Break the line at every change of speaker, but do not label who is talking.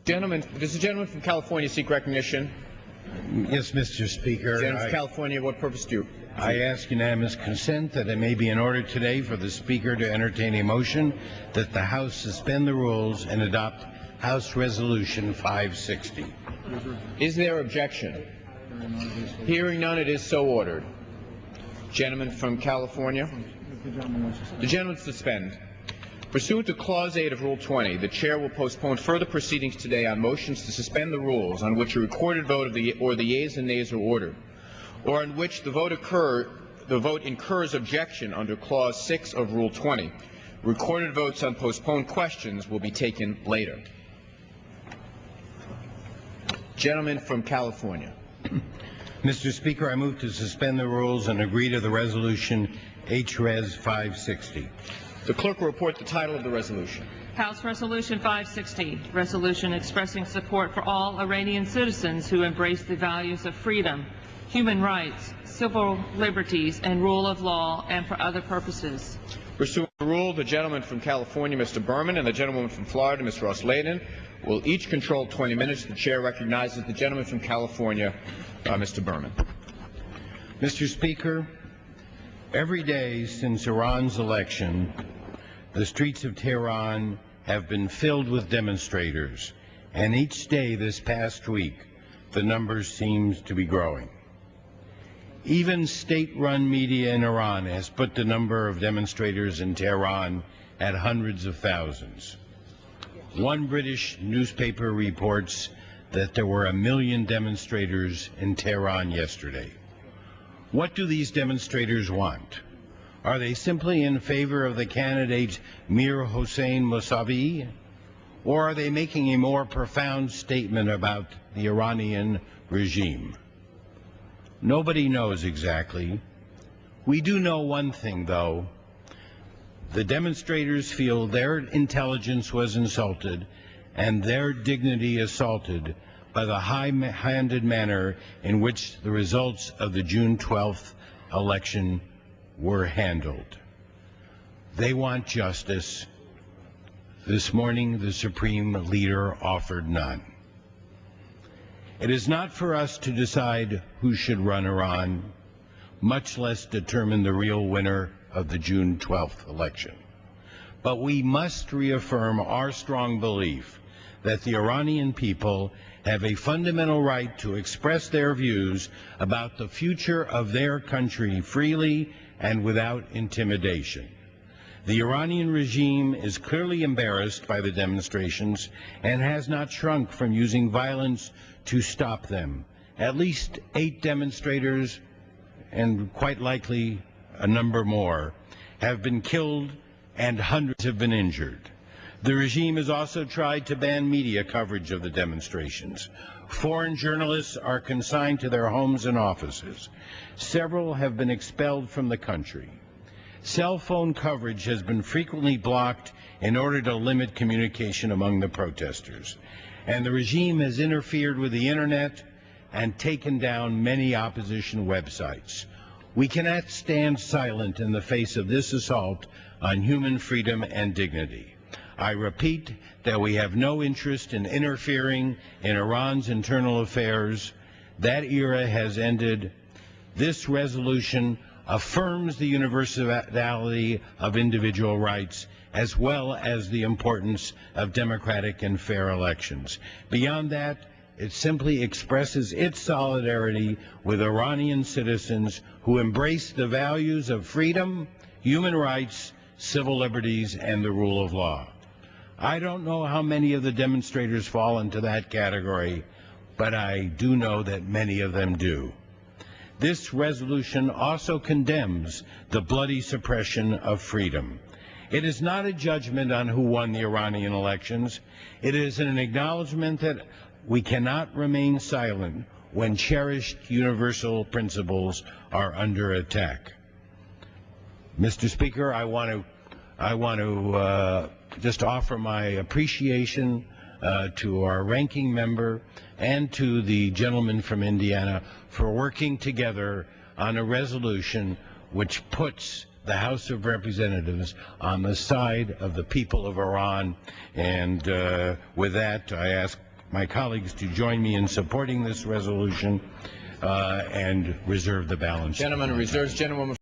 Gentlemen, does the gentleman from California seek recognition?
Yes, Mr. Speaker.
Gentleman from California, what purpose do you?
I ask unanimous consent that it may be in order today for the Speaker to entertain a motion that the House suspend the rules and adopt House Resolution 560.
Is there objection? Hearing none, it is so ordered. Gentleman from California? The gentleman suspend. Pursuant to Clause 8 of Rule 20, the Chair will postpone further proceedings today on motions to suspend the rules on which a recorded vote of the yeas and nays are ordered, or on which the vote incurs objection under Clause 6 of Rule 20. Recorded votes on postponed questions will be taken later. Gentleman from California.
Mr. Speaker, I move to suspend the rules and agree to the resolution H-Res 560.
The clerk will report the title of the resolution.
House Resolution 560, resolution expressing support for all Iranian citizens who embrace the values of freedom, human rights, civil liberties, and rule of law, and for other purposes.
Pursuant to the rule, the gentleman from California, Mr. Berman, and the gentlewoman from Florida, Ms. Ross-Layden, will each control 20 minutes. The Chair recognizes the gentleman from California, Mr. Berman.
Mr. Speaker, every day since Iran's election, the streets of Tehran have been filled with demonstrators, and each day this past week, the numbers seem to be growing. Even state-run media in Iran has put the number of demonstrators in Tehran at hundreds of thousands. One British newspaper reports that there were 1 million demonstrators in Tehran yesterday. What do these demonstrators want? Are they simply in favor of the candidate Mir Hossein Mousavi? Or are they making a more profound statement about the Iranian regime? Nobody knows exactly. We do know one thing, though. The demonstrators feel their intelligence was insulted and their dignity assaulted by the high-handed manner in which the results of the June 12th election were handled. They want justice. This morning, the Supreme Leader offered none. It is not for us to decide who should run Iran, much less determine the real winner of the June 12th election. But we must reaffirm our strong belief that the Iranian people have a fundamental right to express their views about the future of their country freely and without intimidation. The Iranian regime is clearly embarrassed by the demonstrations and has not shrunk from using violence to stop them. At least 8 demonstrators, and quite likely a number more, have been killed and hundreds have been injured. The regime has also tried to ban media coverage of the demonstrations. Foreign journalists are consigned to their homes and offices. Several have been expelled from the country. Cell phone coverage has been frequently blocked in order to limit communication among the protesters. And the regime has interfered with the internet and taken down many opposition websites. We cannot stand silent in the face of this assault on human freedom and dignity. I repeat that we have no interest in interfering in Iran's internal affairs. That era has ended. This resolution affirms the universality of individual rights as well as the importance of democratic and fair elections. Beyond that, it simply expresses its solidarity with Iranian citizens who embrace the values of freedom, human rights, civil liberties, and the rule of law. I don't know how many of the demonstrators fall into that category, but I do know that many of them do. This resolution also condemns the bloody suppression of freedom. It is not a judgment on who won the Iranian elections. It is an acknowledgement that we cannot remain silent when cherished universal principles are under attack. Mr. Speaker, I want to just offer my appreciation to our ranking member and to the gentleman from Indiana for working together on a resolution which puts the House of Representatives on the side of the people of Iran. And with that, I ask my colleagues to join me in supporting this resolution and reserve the balance.
Gentleman reserves. Gentlewoman